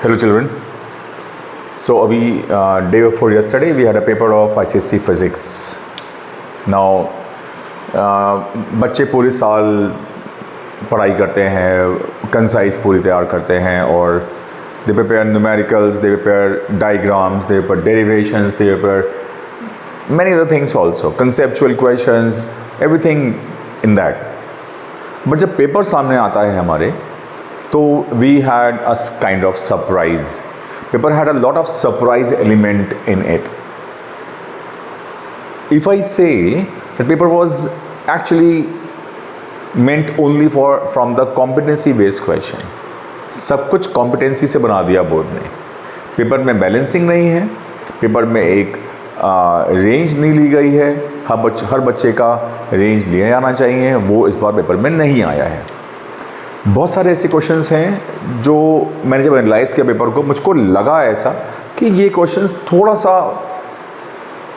Hello children. So day before yesterday we had a paper of ICSE physics. Now बच्चे पूरे साल पढ़ाई करते हैं, कंसाइज पूरी तैयार करते हैं और they prepare numericals, they prepare diagrams, they prepare derivations, they prepare many other things also, conceptual questions, everything in that. But जब पेपर सामने आता है हमारे तो we had a kind of surprise. Paper had a lot of surprise element in it. If I say that paper was actually meant only from the competency based question, सब कुछ competency से बना दिया बोर्ड ने. Paper में balancing नहीं है, paper में एक रेंज नहीं ली गई है, हर बच्चे का रेंज लिया जाना चाहिए, वो इस बार पेपर में नहीं आया है. बहुत सारे ऐसे क्वेश्चंस हैं जो मैंने जब एनालाइज किया पेपर को, मुझको लगा ऐसा कि ये क्वेश्चंस थोड़ा सा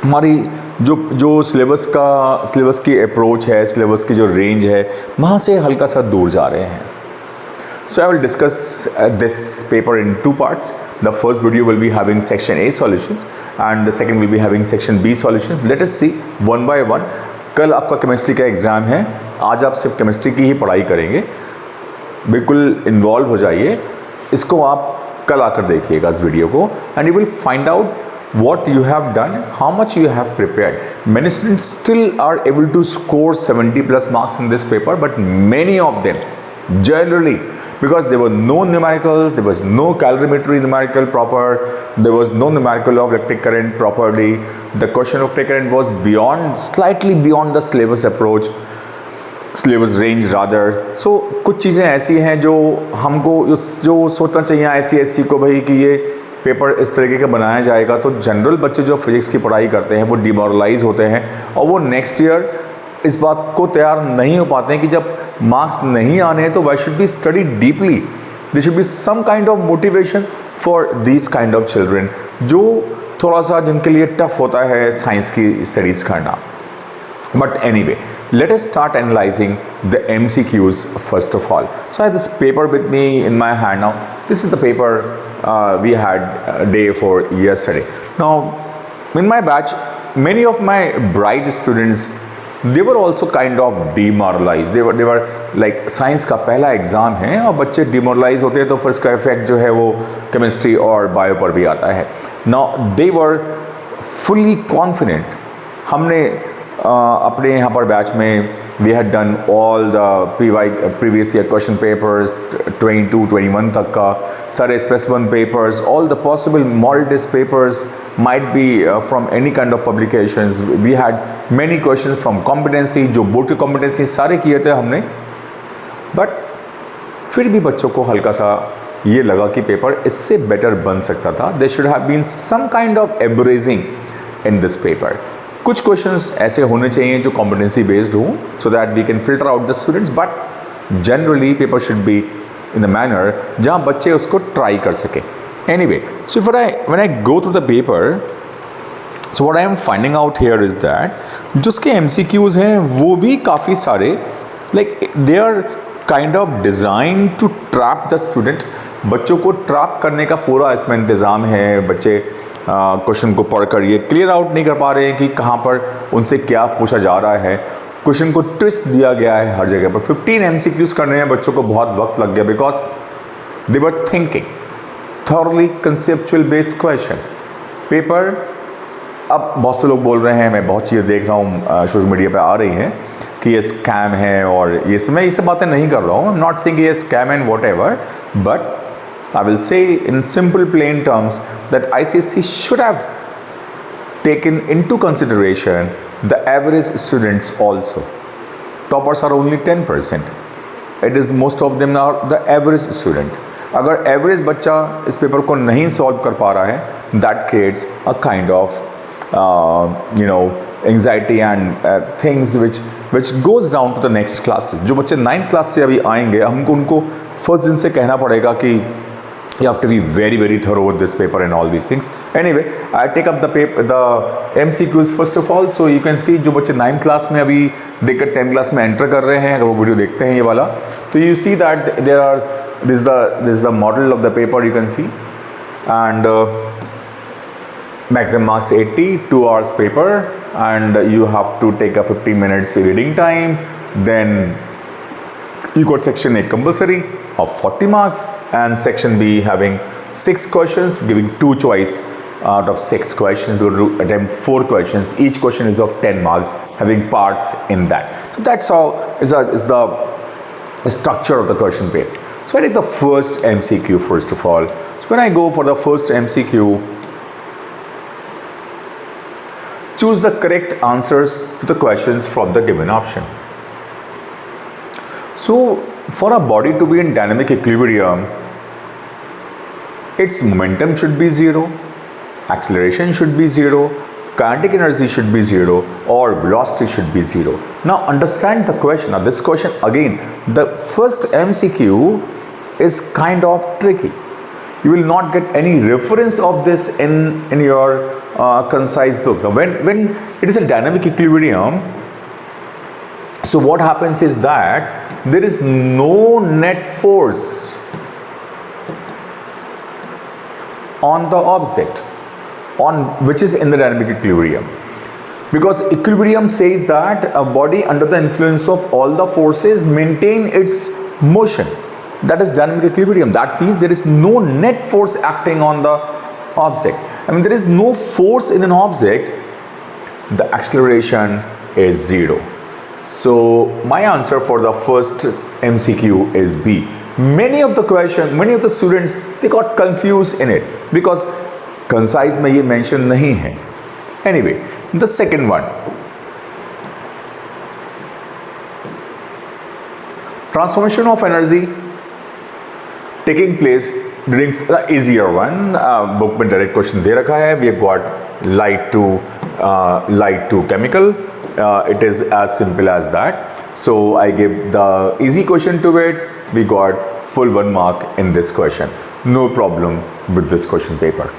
हमारी जो सिलेबस की अप्रोच है, सिलेबस की जो रेंज है, वहाँ से हल्का सा दूर जा रहे हैं. So I will discuss this paper in two parts. The first video will be having section A solutions and the second will be having section B solutions. Let us see one by one. कल आपका chemistry का exam है, आज आप सिर्फ chemistry की ही पढ़ाई करेंगे. बिल्कुल इन्वॉल्व हो जाइए, इसको आप कल आकर देखिएगा इस वीडियो को and you will find out what you have done, how much you have prepared. Many students still are able to score 70 plus marks in this paper, but many of them generally, because there were no numericals, there was no calorimetry numerical proper, there was no numerical of electric current properly, the question of electric current was slightly beyond the syllabus approach, syllabus range rather. So कुछ चीज़ें ऐसी हैं जो हमको जो सोचना चाहिए ICSE को भाई कि ये पेपर इस तरीके का बनाया जाएगा तो जनरल बच्चे जो फिजिक्स की पढ़ाई करते हैं वो डिमोरलाइज होते हैं और वो नेक्स्ट ईयर इस बात को तैयार नहीं हो पाते हैं कि जब मार्क्स नहीं आने हैं तो why should be study deeply. There should be some kind of motivation for these kind of children जो थोड़ा सा जिनके लिए टफ होता है साइंस की स्टडीज़ करना. But anyway, let us start analyzing the MCQs first of all. So I have this paper with me in my hand now. This is the paper we had day for yesterday. Now, in my batch, many of my bright students, they were also kind of demoralized. They were like science का पहला exam है और बच्चे demoralize होते हैं तो फिर इसका इफेक्ट जो है वो केमिस्ट्री और बायो पर भी आता है. Now, they were fully confident. हमने अपने यहाँ पर बैच में we had done all the previous year question papers 22-21 तक का, सारे space one papers, all the possible model test papers might be from any kind of publications. We had many questions from competency, जो board की competency सारे किए थे हमने. But फिर भी बच्चों को हल्का सा ये लगा कि पेपर इससे बेटर बन सकता था. There should have been some kind of abridging in this paper. कुछ क्वेश्चंस ऐसे होने चाहिए जो कॉम्पिटेंसी बेस्ड हो so that we can filter out the students, but generally paper should be in the manner जहाँ बच्चे उसको ट्राई कर सके. Anyway, so when I go through the paper, so what I am finding out here is that जो उसके MCQs हैं वो भी काफ़ी सारे like they are kind of design to trap the student. बच्चों को ट्रैप करने का पूरा इसमें इंतज़ाम है. बच्चे क्वेश्चन को पढ़कर ये क्लियर आउट नहीं कर पा रहे हैं कि कहाँ पर उनसे क्या पूछा जा रहा है. क्वेश्चन को ट्विस्ट दिया गया है हर जगह पर. 15 MCQs करने में बच्चों को बहुत वक्त लग गया because they were thinking thoroughly conceptual based question. Paper अब बहुत से लोग बोल रहे हैं, मैं बहुत चीज़ें देख रहा हूँ सोशल मीडिया पे आ रही हैं कि ये स्कैम है और ये सब. मैं ये सब बातें नहीं कर रहा हूँ. आई एम नॉट सेइंग ये scam and what ever, but I will say in simple plain terms that ICSE should have taken into consideration the average students also. Toppers are only 10%. It is most of them are the average student. अगर average बच्चा इस paper को नहीं solve कर पा रहा है, that creates a kind of anxiety and things which goes down to the next classes. जो बच्चे 9th क्लास से अभी आएंगे, हमको उनको फर्स्ट दिन से कहना पड़ेगा कि you have to be very very thorough with this paper and all these things. Anyway, I take up the MCQs first of all. So you can see जो बच्चे 9th क्लास में अभी देखकर 10th क्लास में enter कर रहे हैं, अगर वो वीडियो देखते हैं ये वाला, तो you see that this is the model of the paper. You can see and maximum marks 80, 2 hours paper, and you have to take a 15 minutes reading time. Then you got section A compulsory of 40 marks, and section B having 6 questions, giving 2 choice out of 6 questions. You have to attempt 4 questions. Each question is of 10 marks, having parts in that. So that's how is the structure of the question paper. So I take the first MCQ first of all. So when I go for the first MCQ, choose the correct answers to the questions from the given option. So for a body to be in dynamic equilibrium, its momentum should be 0, acceleration should be 0, kinetic energy should be 0, or velocity should be 0. Now understand the question. Now this question again, the first MCQ is kind of tricky. You will not get any reference of this in your concise book. Now when it is a dynamic equilibrium, so what happens is that there is no net force on the object which is in the dynamic equilibrium, because equilibrium says that a body under the influence of all the forces maintain its motion. That is dynamic equilibrium. That means there is no net force acting on the object. I mean, there is no force in an object, the acceleration is 0. So my answer for the first MCQ is B. Many of the students, they got confused in it because concise में ये mention नहीं है. Anyway, the second one, transformation of energy taking place during the easier one. Book में direct question दे रखा है. We have got light to chemical. It is as simple as that. So I give the easy question to it. We got full 1 mark in this question. No problem with this question paper.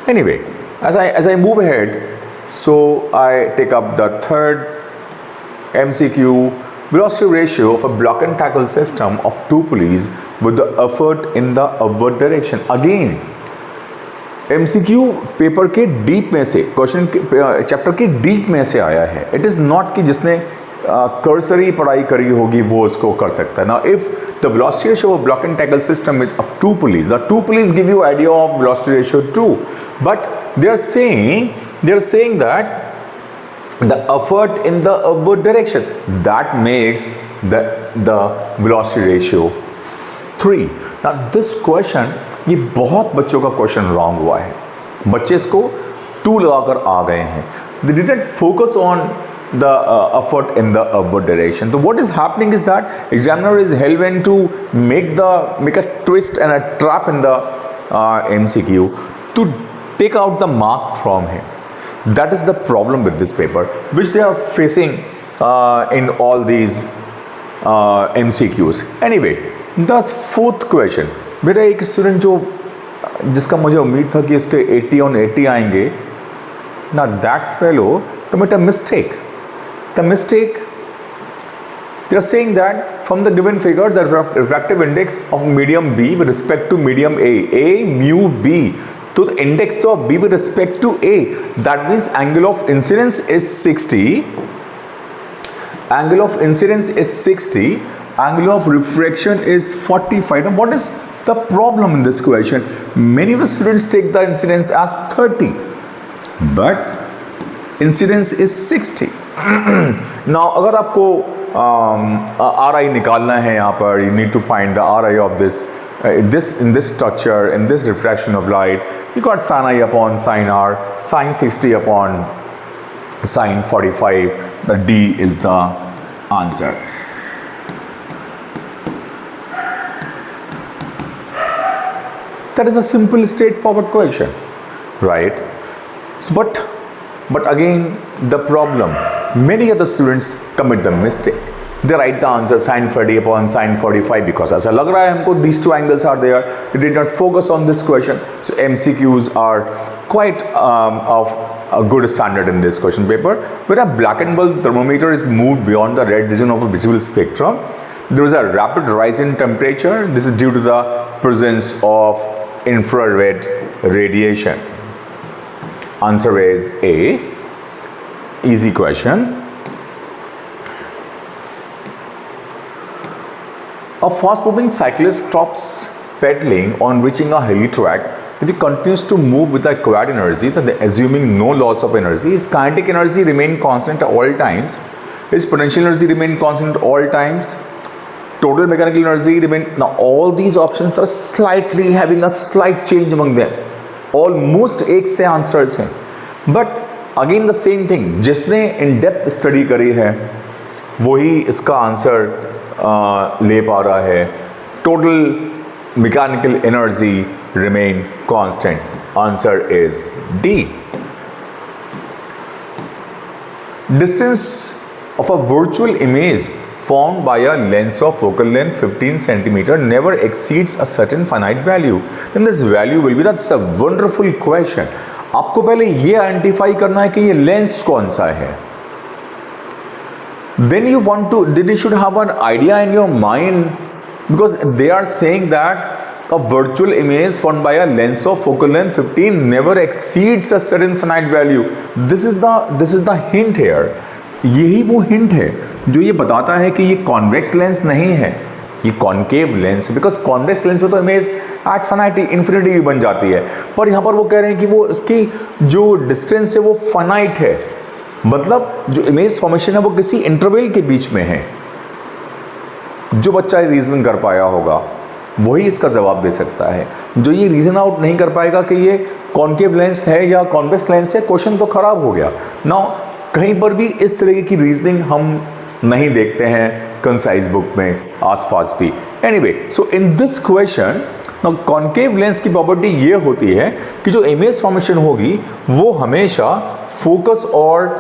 Anyway, as I move ahead, so I take up the third MCQ. Velocity ratio of a block and tackle system of 2 pulleys with the effort in the upward direction. Again, MCQ paper के deep में से, question chapter के deep में से आया है. It is not कि जिसने कर्सरी पढ़ाई करी होगी वो उसको कर सकता है. Now if the velocity ratio of block and tackle system of 2 pulleys, the 2 pulleys give you idea of velocity ratio 2, but they are saying that the effort in the upward direction, that makes the velocity ratio 3. Now this question, ये बहुत बच्चों का question wrong हुआ है. बच्चे इसको 2 लगाकर आ गए हैं. They didn't focus on the effort in the upward direction. So what is happening is that examiner is hell-bent to make a twist and a trap in the MCQ to take out the mark from him. That is the problem with this paper, which they are facing in all these MCQs. Anyway, the fourth question, मेरा एक student जिसका मुझे उम्मीद था कि इसके 80 on 80 आएंगे, now that fellow commit a mistake. The mistake, they are saying that from the given figure, the refractive index of medium B with respect to medium A mu B to the index of B with respect to A, that means angle of incidence is 60, angle of incidence is 60, angle of refraction is 45. Now what is the problem in this question? Many of the students take the incidence as 30, but incidence is 60. Now अगर आपको RI निकालना है यहाँ पर, you need to find the RI of this in this structure, in this refraction of light. You got sin I upon sin R, sin 60 upon sin 45. The D is the answer. That is a simple, straightforward question, right? So, but again, the problem, many of the students commit the mistake. They write the answer sin 30 upon sin 45 because ऐसा लग रहा है हमको these 2 angles are there. They did not focus on this question. So MCQs are quite of a good standard in this question paper. Where a black and bulb thermometer is moved beyond the red region of a visible spectrum, there is a rapid rise in temperature. This is due to the presence of infrared radiation. Answer is A. Easy question. A fast-moving cyclist stops pedaling on reaching a hilly track. If he continues to move with acquired energy, then assuming no loss of energy, his kinetic energy remain constant at all times. His potential energy remain constant at all times. Total mechanical energy remain. Now all these options are slightly having a slight change among them. Almost एक से answers हैं, but again the same thing. जिसने in depth study करी है वही इसका answer ले पा रहा है. Total mechanical energy remain constant. Answer is D. Distance of a virtual image formed by a lens of focal length 15 centimeter never exceeds a certain finite value. Then this value will be, that's a wonderful question. आपको पहले ये identify करना है कि ये lens कौन सा है. Then you want to, then you should have an idea in your mind, because they are saying that a virtual image formed by a lens of focal length 15 never exceeds a certain finite value. This is the hint here. यही वो hint है जो ये बताता है कि ये convex lens नहीं है, ये concave lens. Because convex lens में तो इमेज एट फाइनाइट इन्फिनिटी भी बन जाती है, पर यहाँ पर वो कह रहे हैं कि वो इसकी जो डिस्टेंस है वो फाइनाइट है. मतलब जो इमेज फॉर्मेशन है वो किसी इंटरवल के बीच में है. जो बच्चा रीजन कर पाया होगा वही इसका जवाब दे सकता है. जो ये रीजन आउट नहीं कर पाएगा कि ये कॉन्केव लेंस है या कॉन्वेक्स लेंस है, क्वेश्चन तो खराब हो गया. नाउ कहीं पर भी इस तरह की रीजनिंग हम नहीं देखते हैं कंसाइज बुक में आसपास भी. Anyway, so in this question now concave lens की प्रॉपर्टी ये होती है कि जो इमेज फॉर्मेशन होगी वो हमेशा फोकस और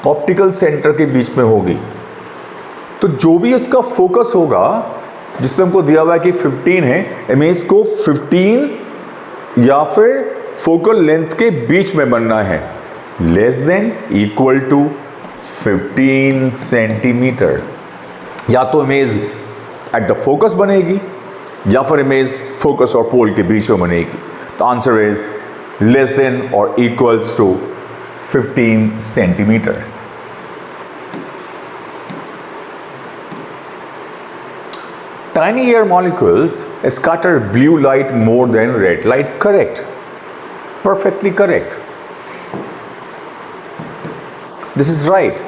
ऑप्टिकल सेंटर के बीच में होगी. तो जो भी उसका फोकस होगा, जिसमें हमको दिया हुआ है कि 15 है, इमेज को 15 या फिर फोकल लेंथ के बीच में बनना है, less than equal to 15 centimetre. या तो इमेज एट द फोकस बनेगी या फिर इमेज फोकस और पोल के बीच में बनेगी. तो आंसर इज लेस देन और equals to 15 centimetre. Tiny air molecules scatter blue light more than red light. Correct. Perfectly correct. This is right.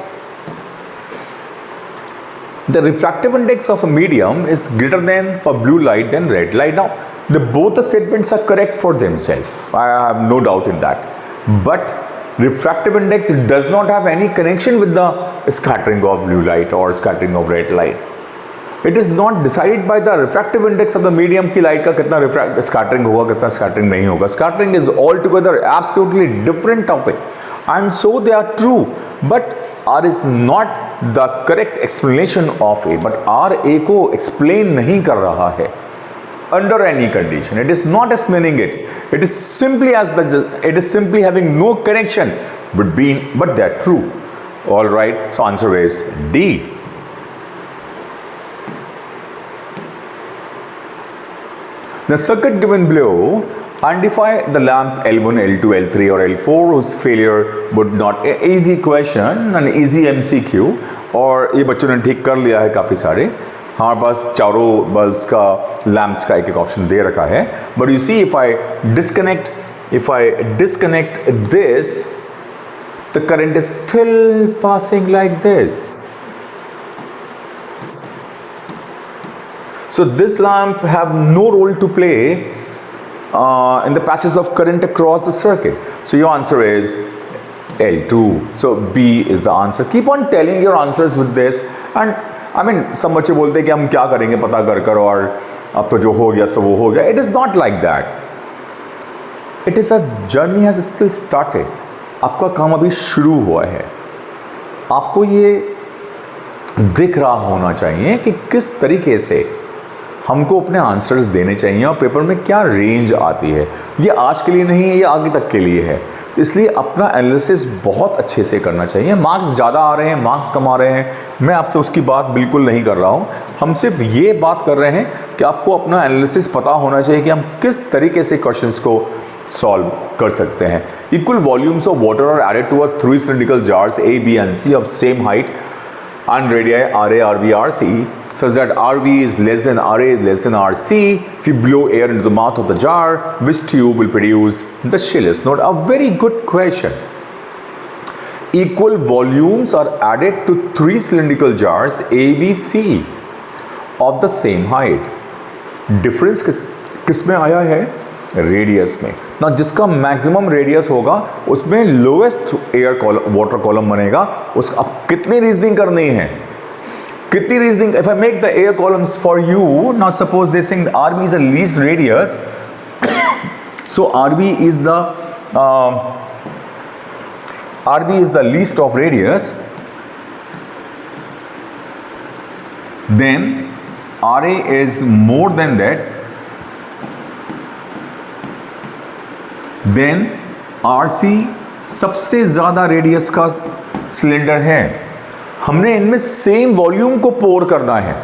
The refractive index of a medium is greater than for blue light than red light. Now, both the statements are correct for themselves. I have no doubt in that. But refractive index does not have any connection with the scattering of blue light or scattering of red light. It is not decided by the refractive index of the medium की light का कितना scattering होगा, कितना scattering नहीं होगा. Scattering is all together absolutely different topic, and so they are true, but R is not the correct explanation of A. But R A को explain नहीं कर रहा है under any condition. It is not explaining it. It is simply having no connection between, but they are true. All right. So answer is D. The circuit given below, identify the lamp L1, L2, L3 or L4 whose failure would not. Easy question, an easy MCQ. और ये बच्चों ने ठीक कर लिया है काफ़ी सारे. हमारे पास चारों बल्ब्स का, लैम्प्स का एक एक ऑप्शन दे रखा है. But you see if I disconnect this, the current is still passing like this. So this lamp have no role to play in the passage of current across the circuit. So your answer is L2. So B is the answer. Keep on telling your answers with this. And I mean, some बच्चे बोलते हैं कि हम क्या करेंगे पता कर और अब तो जो हो गया सो वो हो गया. It is not like that. It is a journey has still started. आपका काम अभी शुरू हुआ है. आपको ये दिख रहा होना चाहिए कि किस तरीके से हमको अपने आंसर्स देने चाहिए और पेपर में क्या रेंज आती है. ये आज के लिए नहीं है, ये आगे तक के लिए है. तो इसलिए अपना एनालिसिस बहुत अच्छे से करना चाहिए. मार्क्स ज़्यादा आ रहे हैं, मार्क्स कम आ रहे हैं, मैं आपसे उसकी बात बिल्कुल नहीं कर रहा हूँ. हम सिर्फ ये बात कर रहे हैं कि आपको अपना एनालिसिस पता होना चाहिए कि हम किस तरीके से क्वेश्चंस को सॉल्व कर सकते हैं। Equal volumes of water are added to a 3 cylindrical jars A, B and C of same height and radii RA, RB, RC such that RB is less than RA is less than RC. If you blow air into the mouth of the jar, which tube will produce the chillest note? A very good question. Equal volumes are added to 3 cylindrical jars A, B, C of the same height. Difference किस में आया है? Radius में ना, जिसका maximum radius होगा उसमें lowest air column water column बनेगा। उस अब कितनी रीजनिंग करनी है, कितनी reasoning? If I make the air columns for you, now suppose this thing R B is the least radius, so R B is the least of radius, then RA is more than that, then RC सबसे ज़्यादा radius का cylinder है। हमने इनमें same volume को पोर करना है।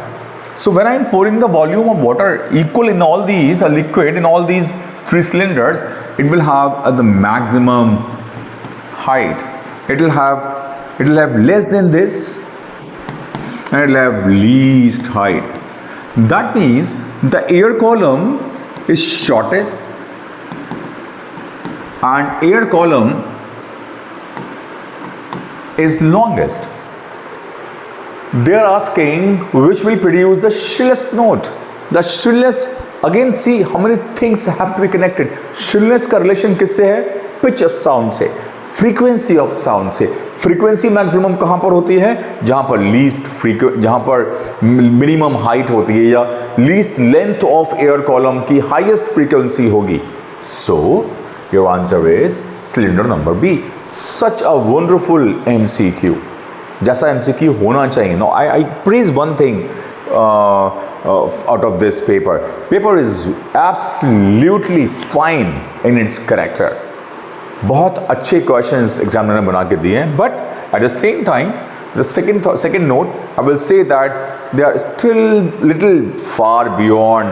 सो when I am pouring the volume of water equal in all these liquid in all these 3 cylinders, it will have the maximum height. It will have less than this and it will have least height. That means the air column is shortest and air column is longest. They are asking which will produce the shrillest note. The shrillest, again see how many things have to be connected. Shrillness का relation किससे है? Pitch of sound से, frequency of sound से। Frequency maximum कहाँ पर होती है? जहाँ पर जहाँ पर मिनिमम हाइट होती है या least length of air column की हाईएस्ट फ्रीक्वेंसी होगी। So your answer is cylinder number B. Such a wonderful MCQ, जैसा MCQ होना चाहिए। No I praise one thing out of this paper is absolutely fine in its character. बहुत अच्छे questions examiner ने बना के दिए हैं, but at the same time the second note I will say that they are still little far beyond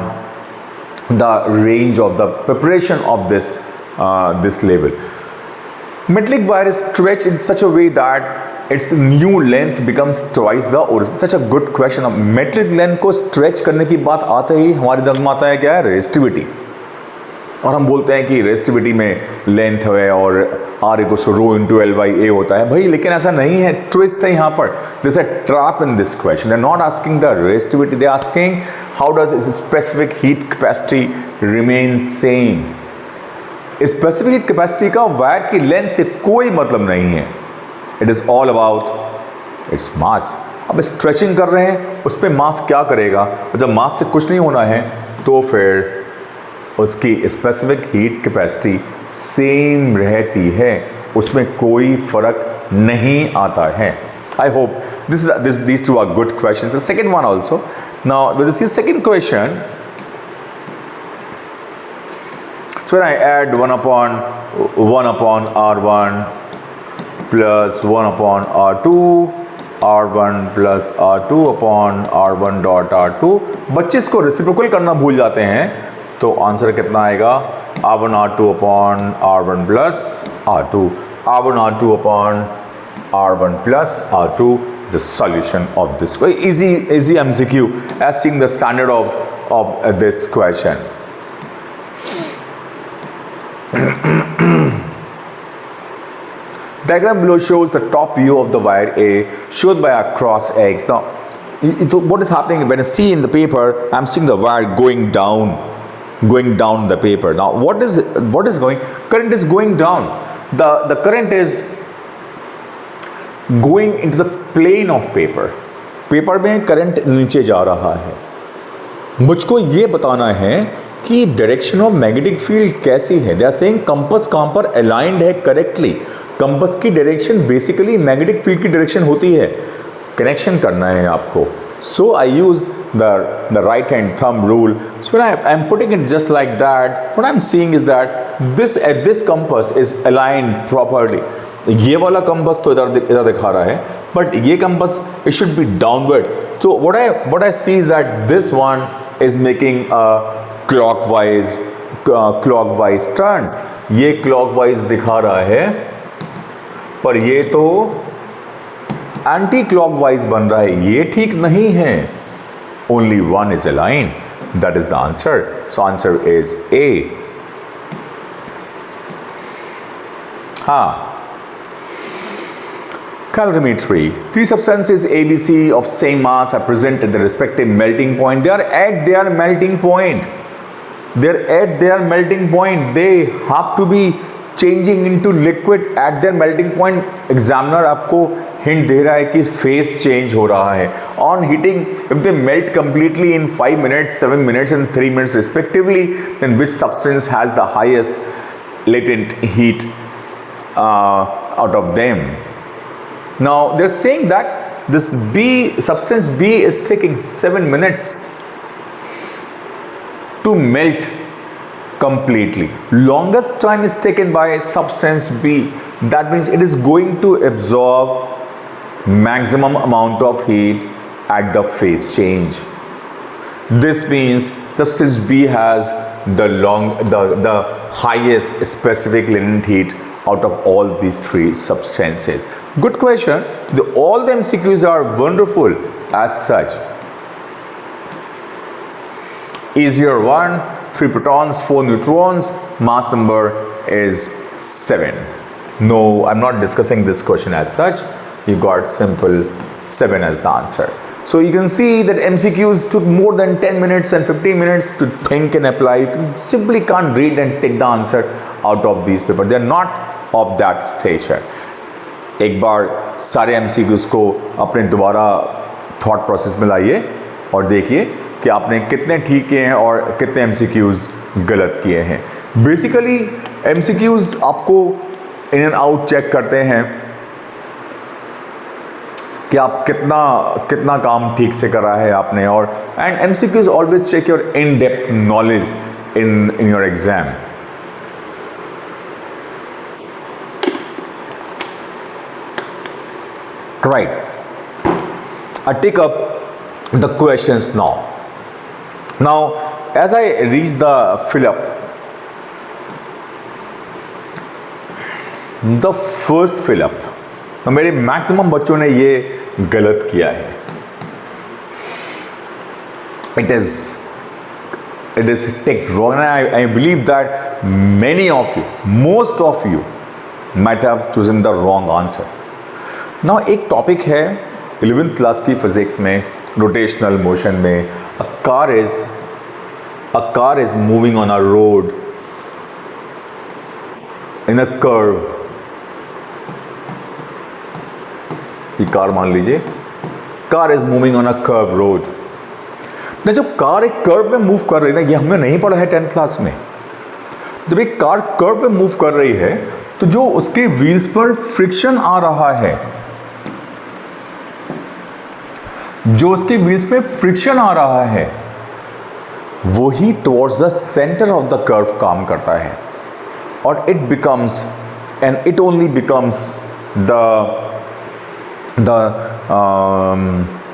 the range of the preparation of this level. Metallic wire is stretched in such a way that its new length becomes twice the original. Such a good question. अब metallic length को stretch करने की बात आते ही हमारे दिमाग में आता है क्या है? रेजिस्टिविटी। और हम बोलते हैं कि रेजिस्टिविटी में लेंथ है और R equals to rho into L/A होता है। भाई लेकिन ऐसा नहीं है, ट्विस्ट है यहाँ पर। This a trap in this question. They are not asking the resistivity, they are asking how does इस specific heat capacity remain same. Specific heat capacity का वायर की लेंथ से कोई मतलब नहीं है। It is all about its mass. अब stretching कर रहे हैं, उस पर मास क्या करेगा? जब मास से कुछ नहीं होना है तो फिर उसकी स्पेसिफिक हीट कैपेसिटी सेम रहती है, उसमें कोई फर्क नहीं आता है। I hope these two are good questions. The second one also. Now this is second question. So when I add 1 upon R1 plus 1 upon R2, R1 plus R2 upon R1 dot R2, बच्चे इसको reciprocal करना भूल जाते हैं, तो answer कितना आएगा? R1 R2 upon R1 plus R2. R1 R2 upon R1 plus R2 is the solution of this. Easy MCQ as seeing the standard of this question. Diagram below shows the top view of the wire A showed by a cross X. Now, what is happening when I see in the paper? I'm seeing the wire going down the paper. Now what is going? Current is going down. The current is going into the plane of paper. Paper में current नीचे जा रहा है। मुझको ये बताना है कि डायरेक्शन ऑफ मैग्नेटिक फील्ड कैसी है। दे आर सेइंग कंपास कहाँ पर अलाइंड है करेक्टली। कंपास की डायरेक्शन बेसिकली मैग्नेटिक फील्ड की डायरेक्शन होती है। कनेक्शन करना है आपको। So I use the right hand thumb rule. So when I'm putting it just like that, what I'm seeing is that this compass is aligned properly. ये वाला compass तो इधर दिखा रहा है, but ये compass it should be downward. So what I see is that this one is making a clockwise turn. ये clockwise दिखा रहा है, पर ये तो एंटी क्लॉकवाइज बन रहा है, ये ठीक नहीं है. Only one is align, that is the answer. So answer is a. हाँ, calorimetry. Three substances ABC of same mass are present at the respective melting point. They are at their melting point. They're at their melting point. They have to be changing into liquid at their melting point. Examiner आपको hint दे रहा है कि phase change हो रहा है. On heating, if they melt completely in 5 minutes, 7 minutes and 3 minutes respectively, then which substance has the highest latent heat out of them? Now they're saying that this substance B is taking 7 minutes to melt completely. Longest time is taken by substance B. That means it is going to absorb maximum amount of heat at the phase change. This means substance B has the highest specific latent heat out of all these three substances. Good question. All the MCQs are wonderful as such. Easier one, 3 protons, 4 neutrons, mass number is 7. No, I'm not discussing this question as such. You got simple 7 as the answer. So you can see that MCQs took more than 10 minutes and 15 minutes to think and apply. You simply can't read and take the answer out of these papers. They're not of that stature. एक बार सारे MCQs को अपने दोबारा thought process में लाइए और देखिए कि आपने कितने ठीक किए हैं और कितने MCQs गलत किए हैं. बेसिकली MCQs आपको इन एंड आउट चेक करते हैं कि आप कितना काम ठीक से करा है आपने, और and MCQs always check your in depth knowledge in your exam. Right. I take up the questions now. Now, as I reach the fill up, the first fill up, तो मेरे मैक्सिमम बच्चों ने ये गलत किया है. It is ticked wrong, and I believe that many of you, most of you, might have chosen the wrong answer. Now एक topic है 11th क्लास की फिजिक्स में, रोटेशनल मोशन में. a car is moving on a road in a curve. ये car मान लीजिए, car is moving on a curve road. ना जो कार एक कर्व में मूव कर रही है, ये हमने नहीं पढ़ा है 10th क्लास में. जब एक कार कर्व में मूव कर रही है तो जो उसके व्हील्स पर फ्रिक्शन आ रहा है, जो उसके व्हील्स पे फ्रिक्शन आ रहा है, वो ही towards the centre of the curve काम करता है, और it becomes and it only becomes the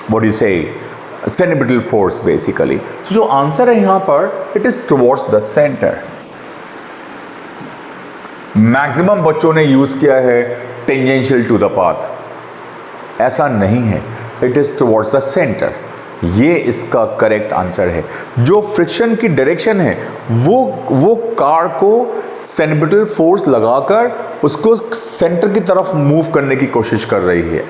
what you say centripetal force basically. तो जो आंसर है यहां पर, it is towards the centre. Maximum बच्चों ने यूज किया है टेंजेंशियल टू द पाथ. ऐसा नहीं है, it is towards the centre. ये इसका करेक्ट आंसर है. जो फ्रिक्शन की डायरेक्शन है वो कार को सेंट्रीपिटल फोर्स लगाकर उसको सेंटर की तरफ मूव करने की कोशिश कर रही है.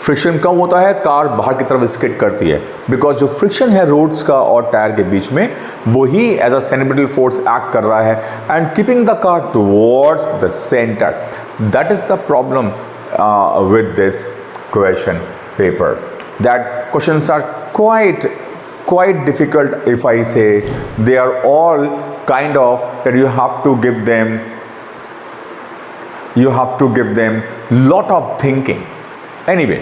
फ्रिक्शन कम होता है, कार बाहर की तरफ स्किड करती है, बिकॉज जो फ्रिक्शन है रोड्स का और टायर के बीच में, वही as a centripetal force act कर रहा है and keeping the car towards the centre. That is the problem with this question paper. That questions are quite difficult. If I say they are all kind of that you have to give them lot of thinking. Anyway,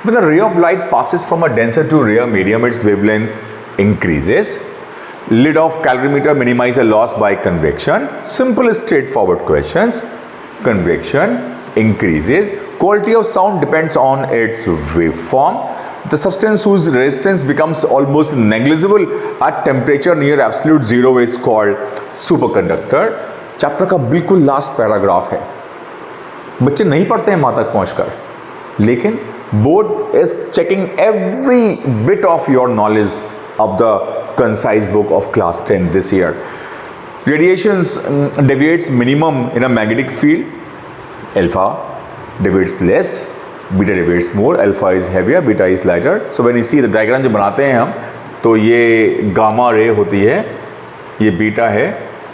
when the ray of light passes from a denser to rare medium, its wavelength increases. Lid of calorimeter minimize a loss by convection. Simple straightforward questions. Convection increases. Quality of sound depends on its waveform. The substance whose resistance becomes almost negligible at temperature near absolute zero is called superconductor. Chapter का बिल्कुल last paragraph है। बच्चे नहीं पढ़ते हैं वहां तक पहुंचकर, लेकिन board is checking every bit of your knowledge of the concise book of class 10 this year. Radiations deviates minimum in a magnetic field. Alpha deviates less, beta deviates more. Alpha is heavier, beta is lighter. So when you see the diagram जो बनाते हैं हम, तो ये gamma ray होती है, ये beta है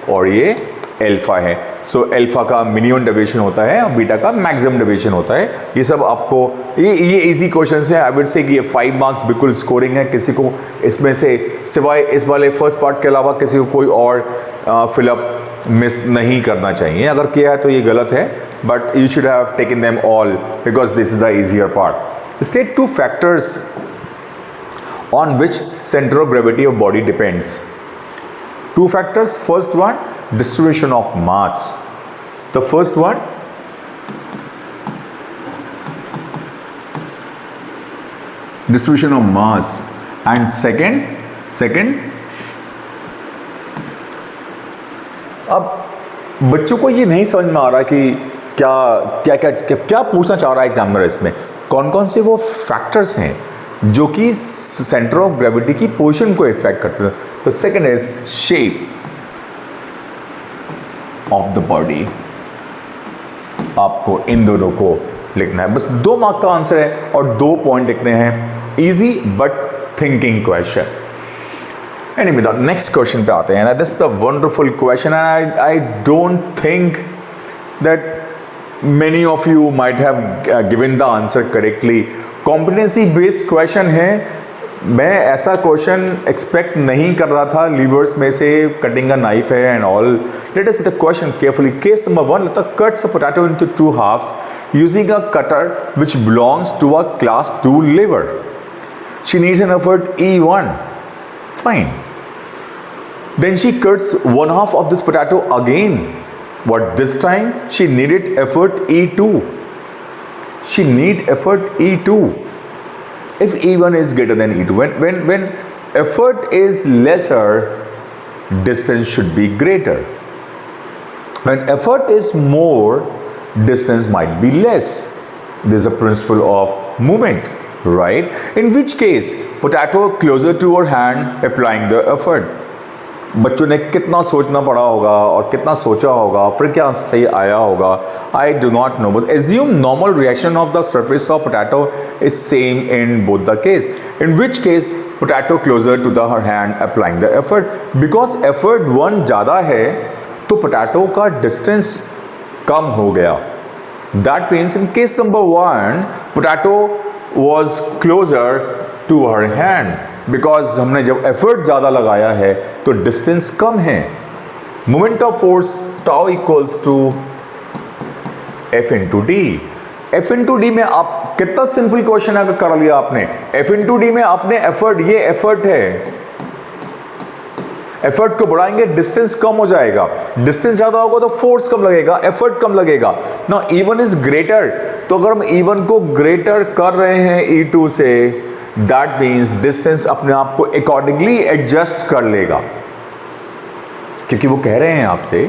और ये एल्फा है। सो एल्फा का मिनिमम डेविएशन होता है और बीटा का मैक्सिमम डेविएशन होता है। ये सब आपको ये इजी क्वेश्चंस है। आई वुड से कि ये 5 मार्क्स बिल्कुल स्कोरिंग है। किसी को इसमें से सिवाय इस वाले फर्स्ट पार्ट के अलावा किसी को कोई और फिलअप मिस नहीं करना चाहिए। अगर किया है तो ये गलत है, but you should have taken them all because this is the easier part. State 2 factors on which center of gravity of body depends. 2 factors. First one, distribution of mass. The first one, distribution of mass, and second अब बच्चों को ये नहीं समझ में आ रहा कि क्या पूछना चाह रहा है एग्जामिनर। इसमें कौन कौन से वो फैक्टर्स हैं जो कि सेंटर ऑफ ग्रेविटी की पोजीशन को इफेक्ट करते हैं। तो second is shape of the body. आपको इन दोनों को लिखना है। बस 2 मार्क का आंसर है और 2 पॉइंट लिखने हैं। Easy but thinking question. Anyway the next question पे आते हैं। This is the wonderful question and I don't think that many of you might have given the answer correctly. Competency based question है। मैं ऐसा question expect नहीं कर रहा था। लीवर्स में से कटिंग अ नाइफ है and all. Let us see the question carefully. Case number 1, Lata cuts a potato into 2 halves using a cutter which belongs to a class 2 lever. She needs an effort E1. Fine. Then she cuts 1 half of this potato again. What this time? She needed effort E2. She need effort E2. If E1 is greater than E2, when effort is lesser, distance should be greater. When effort is more, distance might be less. This is a principle of movement, right? In which case, potato closer to her hand, applying the effort. बच्चों ने कितना सोचना पड़ा होगा और कितना सोचा होगा, फिर क्या सही आया होगा, आई डू नॉट नो। बस assume normal reaction of the surface of potato is same in both the case, in which case potato closer to the her hand applying the effort. Because effort 1 ज़्यादा है तो potato का distance कम हो गया। That means in case number 1 potato was closer to her hand because हमने जब effort ज़्यादा लगाया है तो डिस्टेंस कम है। Moment of force tau equals to F into D. F into D में आप कितना सिंपल क्वेश्चन अगर कर लिया आपने। एफ इंटू डी में आपने एफर्ट, ये एफर्ट है, एफर्ट को बढ़ाएंगे डिस्टेंस कम हो जाएगा। डिस्टेंस ज्यादा होगा तो फोर्स कम लगेगा, एफर्ट कम लगेगा ना। E1 इज ग्रेटर, तो अगर हम E1 को ग्रेटर कर रहे हैं E2 से, दैट मीन्स डिस्टेंस अपने आप को अकॉर्डिंगली एडजस्ट कर लेगा, क्योंकि वो कह रहे हैं आपसे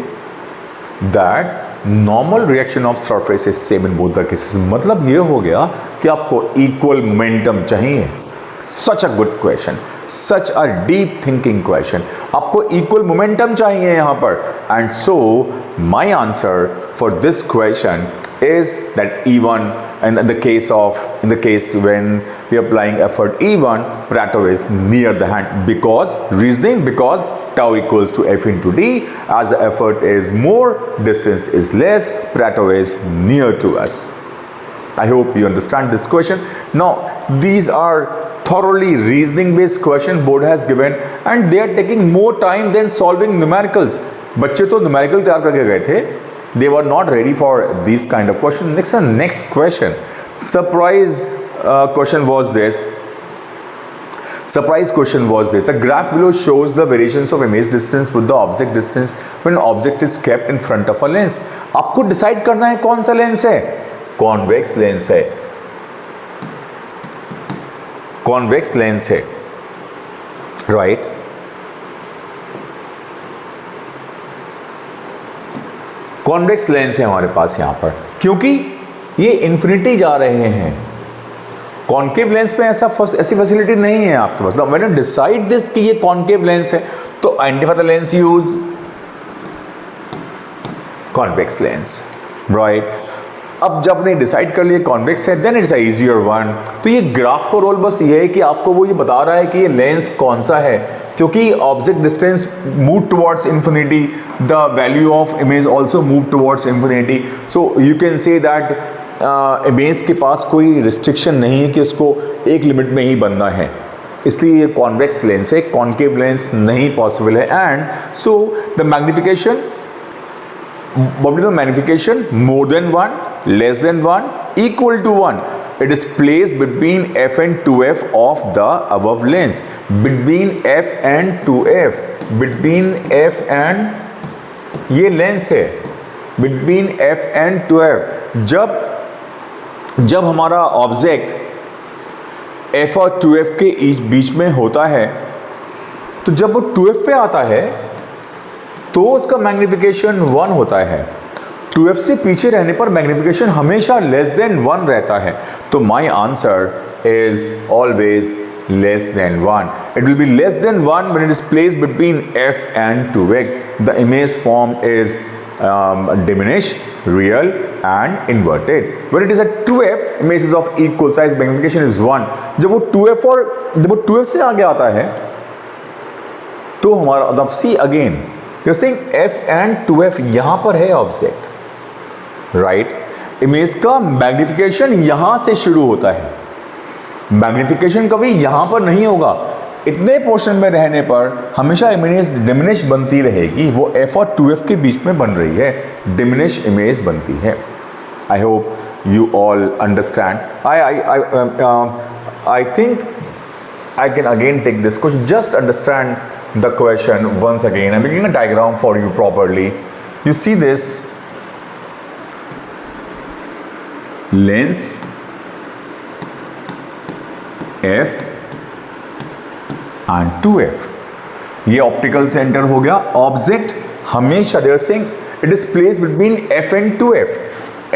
that normal reaction of surface is same in both the cases. मतलब ये हो गया कि आपको इक्वल मोमेंटम चाहिए। Such a good question, such a deep thinking question. आपको इक्वल मोमेंटम चाहिए यहां पर। And so my answer for this question is that E1, and in the case when we are applying effort E1, potato is near the hand. Because tau equals to F into D. As the effort is more, distance is less, potato is near to us. I hope you understand this question. Now these are thoroughly reasoning based question board has given, and they are taking more time than solving numericals. बच्चे तो numerical तैयार करके गए थे, they were not ready for these kind of questions. Next question. Surprise question was this. The graph below shows the variations of image distance with the object distance when object is kept in front of a lens. आपको decide करना है कौन सा lens है। Convex lens है, convex lens है, right. Convex lens है हमारे पास यहाँ पर, क्योंकि ये इन्फिनिटी जा रहे हैं। कॉन्केव लेंस में ऐसी फैसिलिटी नहीं है आपके पास। व्हेन यू डिसाइड दिस कि ये कॉन्केव लेंस है, तो identify the lens, use convex lens, right. अब जब आपने डिसाइड कर लिया कॉन्वेक्स है, then it's a easier one. तो ये ग्राफ का रोल बस ये है कि आपको वो ये बता रहा है कि ये लेंस कौन सा है, क्योंकि object distance move towards infinity, the value of image also move towards infinity. So you can say that image के पास कोई रिस्ट्रिक्शन नहीं है कि उसको एक लिमिट में ही बनना है, इसलिए ये कॉन्वेक्स लेंस है, कॉन्केव लेंस नहीं पॉसिबल है। And so the magnification, what is the magnification? More than 1, less than 1, equal to 1. It is placed between f and 2f of the above lens. Between f and 2f. Between f and ये lens है, between f and 2f. जब हमारा object f और 2f के बीच में होता है, तो जब वो 2f पे आता है तो उसका मैग्निफिकेशन 1 होता है। 2f से पीछे रहने पर मैग्निफिकेशन हमेशा लेस देन 1 रहता है। तो my answer is always less than 1. It will be less than 1 when it is placed between f and 2f. The image form is diminished, real and inverted. When it is at 2f, image is of equal size, magnification is 1. जब वो 2f से आगे आता है तो हमारा अब see again f and 2f यहां पर है ऑब्जेक्ट, राइट। इमेज का मैग्निफिकेशन यहां से शुरू होता है, मैग्निफिकेशन कभी यहां पर नहीं होगा। इतने पोर्शन में रहने पर हमेशा इमेज डिमिनिश बनती रहेगी, वो f और 2f के बीच में बन रही है, डिमिनिश इमेज बनती है। I hope you all understand. I think I can again take this question. Just understand the question once again. I'm making a diagram for you properly. You see this lens f and 2f. ये optical centre हो गया। Object हमेशा they are saying it is placed between f and 2f.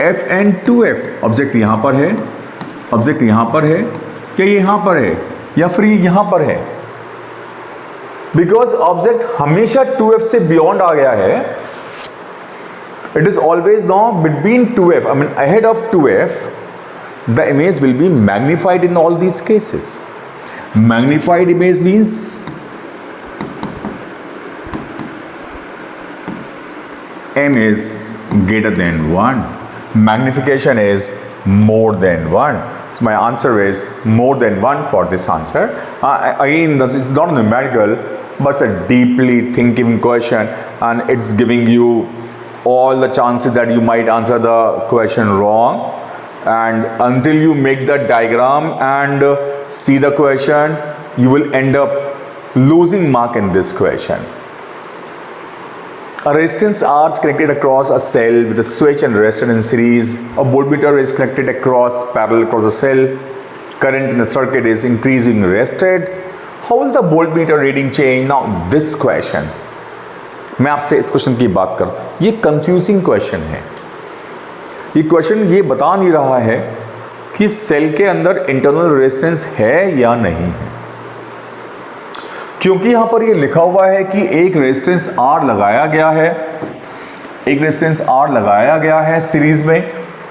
f and 2f. Object यहां पर है, object यहां पर है, क्या ये यहां पर है या फिर यहां पर है? बिकॉज ऑब्जेक्ट हमेशा 2f से बियॉन्ड आ गया है। It is always now between 2f, I mean ahead of 2f. The image will be magnified in all these cases. Magnified image means m is greater than 1. Magnification is more than 1. So my answer is more than 1 for this answer. Again, it's not numerical, but it's a deeply thinking question, and it's giving you all the chances that you might answer the question wrong. And until you make the diagram and see the question, you will end up losing mark in this question. A resistance R is connected across a cell with a switch and resistor in series. A voltmeter is connected parallel across the cell. Current in the circuit is increasing resisted. How will the voltmeter reading change? Now this question, मैं आपसे इस question की बात कर, ये confusing question है। ये question ये बता नहीं रहा है कि सेल के अंदर इंटरनल रेजिस्टेंस है या नहीं है, क्योंकि यहां पर ये लिखा हुआ है कि एक रेजिस्टेंस R लगाया गया है, एक रेजिस्टेंस R लगाया गया है सीरीज में।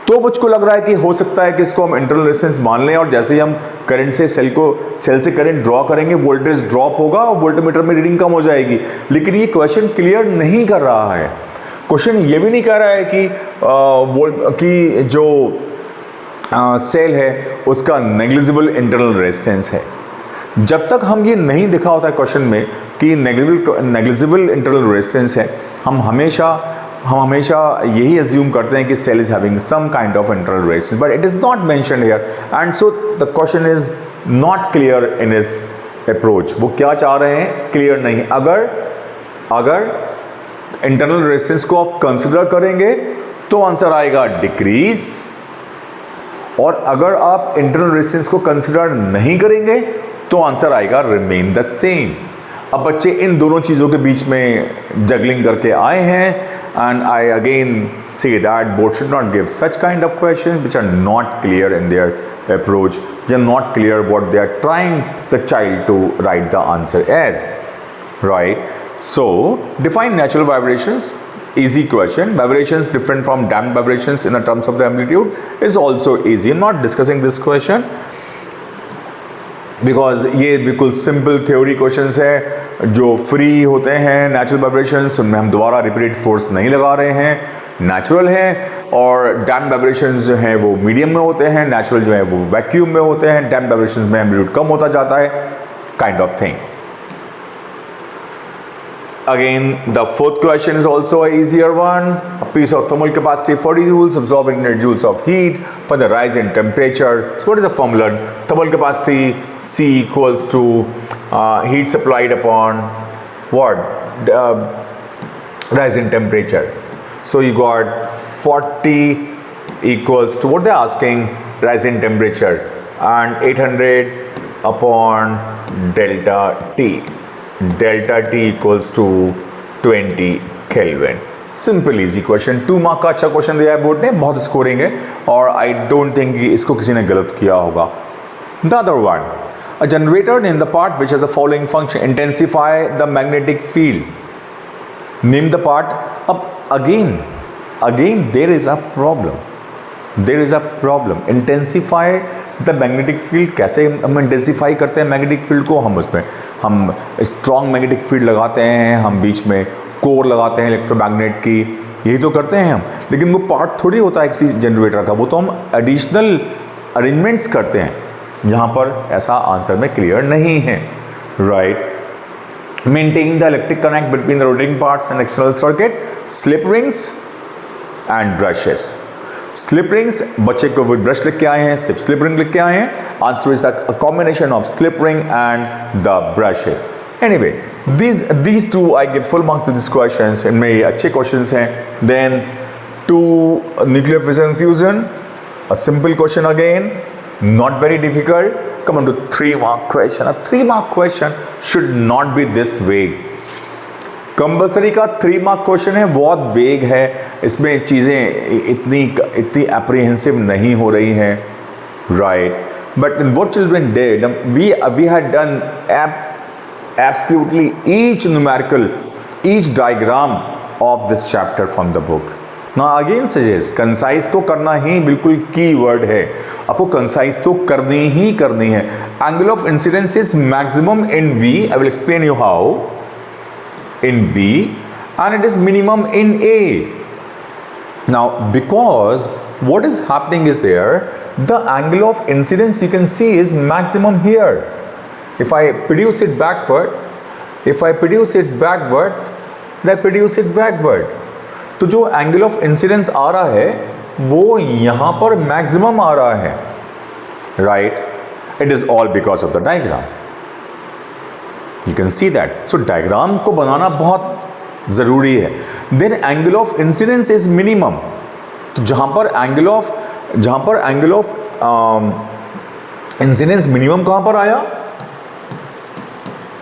तो मुझको लग रहा है कि हो सकता है कि इसको हम इंटरनल रेजिस्टेंस मान लें, और जैसे ही हम करंट से सेल से करंट ड्रॉ करेंगे, वोल्टेज ड्रॉप होगा और वोल्टमीटर में रीडिंग कम हो जाएगी। लेकिन ये क्वेश्चन क्लियर नहीं कर रहा है। क्वेश्चन ये भी नहीं कह रहा है कि जो सेल है उसका नेग्लिजिबल इंटरनल रेजिस्टेंस है। जब तक हम ये नहीं दिखा होता है क्वेश्चन में कि नेग्लिजिबल इंटरनल रेजिस्टेंस है, हम हमेशा यही अज्यूम करते हैं कि cell is having some kind of internal resistance, but it is not mentioned here, and so the question is not clear in its approach. वो क्या चाह रहे हैं, क्लियर नहीं। अगर इंटरनल रेजिस्टेंस को आप कंसिडर करेंगे तो आंसर आएगा डिक्रीज, और अगर आप इंटरनल रेजिस्टेंस को कंसिडर नहीं करेंगे तो आंसर आएगा रिमेन द सेम। अब बच्चे इन दोनों चीज़ों के बीच में जगलिंग करके आए हैं, and I again say that board should not give such kind of questions which are not clear in their approach. They are not clear what they are trying the child to write the answer as, right? So define natural vibrations. Easy question. Vibrations different from damped vibrations in the terms of the amplitude is also easy. I'm not discussing this question because ये बिल्कुल simple theory questions है जो free होते हैं. Natural vibrations उनमें हम दोबारा repeated force नहीं लगा रहे हैं, नेचुरल है. और डैम्प वाइब्रेशंस जो हैं वो मीडियम में होते हैं, नेचुरल जो है वो वैक्यूम में होते हैं. डैम्प वाइब्रेशंस में एम्पलीट्यूड कम होता जाता है, kind of thing. Again, the fourth question is also an easier one. A piece of thermal capacity 40 joules absorbing 100 joules of heat for the rise in temperature. So what is the formula? Thermal capacity C equals to heat supplied upon what? Rise in temperature. So you got 40 equals to what they're asking, rise in temperature, and 800 upon delta T. Delta T equals to 20 Kelvin. Simple easy question. 2 mark का अच्छा question दिया है board ने, बहुत scoring है और I don't think इसको किसी ने गलत किया होगा. The other one, a generator in the part which has the following function, intensify the magnetic field. Name the part. अब again there is a problem. Intensify the magnetic field. कैसे हम intensify करते हैं मैग्नेटिक फील्ड को? हम strong magnetic field लगाते हैं, हम बीच में कोर लगाते हैं इलेक्ट्रोमैग्नेट की, यही तो करते हैं हम. लेकिन वो पार्ट थोड़ी होता है किसी जनरेटर का, वो तो हम एडिशनल अरेंजमेंट्स करते हैं. यहाँ पर ऐसा आंसर में क्लियर नहीं है, right. Maintaining the electric connect between the rotating parts and external circuit, slip rings and brushes. Slip rings, बच्चे को वो ब्रश लिख के आए हैं, सिर्फ स्लिप रिंग लिख के आए हैं. Answer is the combination of slip ring and the brushes. Anyway, these two I give full mark to these questions. इनमें ये अच्छे questions हैं. Then to nuclear fission fusion, a simple question again, not very difficult. Come on to 3 mark question. A 3 mark question should not be this vague. Compulsory का 3 mark question है, बहुत वेग है, इसमें चीज़ें इतनी एप्रीहेंसिव नहीं हो रही हैं, right. But what children did, we had done absolutely each numerical, each diagram of this chapter from the book. ना अगेन सजेस्ट, कंसाइज तो करना ही बिल्कुल की वर्ड है, आपको कंसाइज तो करनी ही करनी है. Angle of incidence is maximum in B, I will explain you how, in B, and it is minimum in A. Now because what is happening is there, the angle of incidence you can see is maximum here. If I produce it backward, then I produce it backward. तो जो angle of incidence आ रहा है वो यहाँ पर maximum आ रहा है, right? It is all because of the diagram. You can see that. So diagram को बनाना बहुत ज़रूरी है. Then angle of incidence is minimum. तो जहाँ पर angle of incidence minimum कहाँ पर आया?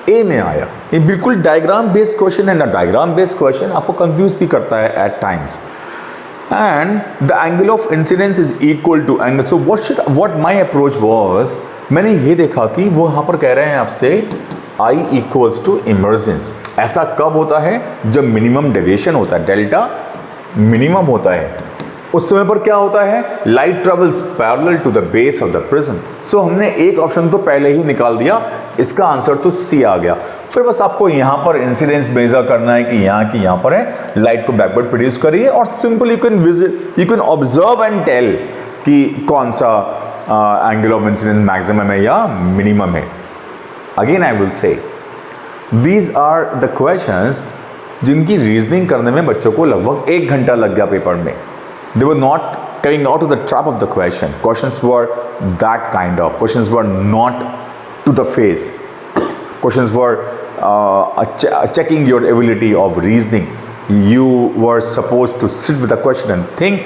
A में आया. ये बिल्कुल diagram based question है ना. diagram based question आपको confuse भी करता है at times. And the angle of incidence is equal to angle. So what my approach was, मैंने ये देखा कि वो यहाँ पर कह रहे हैं आपसे I equals to emergence. ऐसा कब होता है? जब मिनिमम डेविएशन होता है, डेल्टा मिनिमम होता है. उस समय पर क्या होता है? Light travels parallel to the base of the prism. So हमने एक ऑप्शन तो पहले ही निकाल दिया, इसका आंसर तो सी आ गया. फिर बस आपको यहाँ पर इंसिडेंस मेजर करना है कि यहाँ पर है, लाइट को बैकवर्ड प्रोड्यूस करिए और simple you can observe and tell कि कौन सा एंगल ऑफ इंसिडेंस मैक्सिमम है या मिनिमम है. Again I will say, these are the questions जिनकी रीजनिंग करने में बच्चों को लगभग 1 घंटा लग गया पेपर में. They were not coming out of the trap of the question. Questions were that kind of. Questions were not to the face. Questions were checking your ability of reasoning. You were supposed to sit with the question and think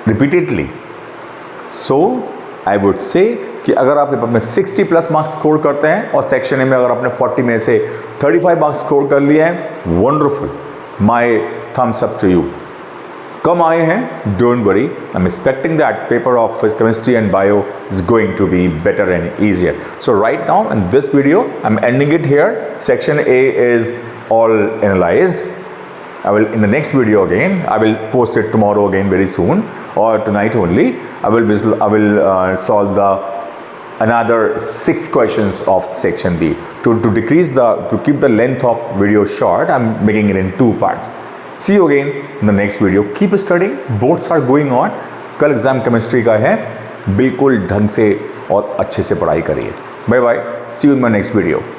repeatedly. So I would say कि अगर आप paper में 60 plus marks score करते हैं और section A में अगर आपने 40 में से 35 मार्क्स स्कोर कर लिए हैं, wonderful. My thumbs up to you. कम आए हैं, don't worry. I'm expecting that paper of chemistry and bio is going to be better and easier. So right now in this video, I'm ending it here. Section A is all analyzed. I will in the next video again. I will post it tomorrow again very soon or tonight only. I will solve the another 6 questions of section B. To keep the length of video short, I'm making it in 2 parts. See you again in the next video. Keep studying. Boards are going on. कल exam chemistry का है. बिल्कुल ढंग से और अच्छे से पढ़ाई करिए. Bye bye. See you in my next video.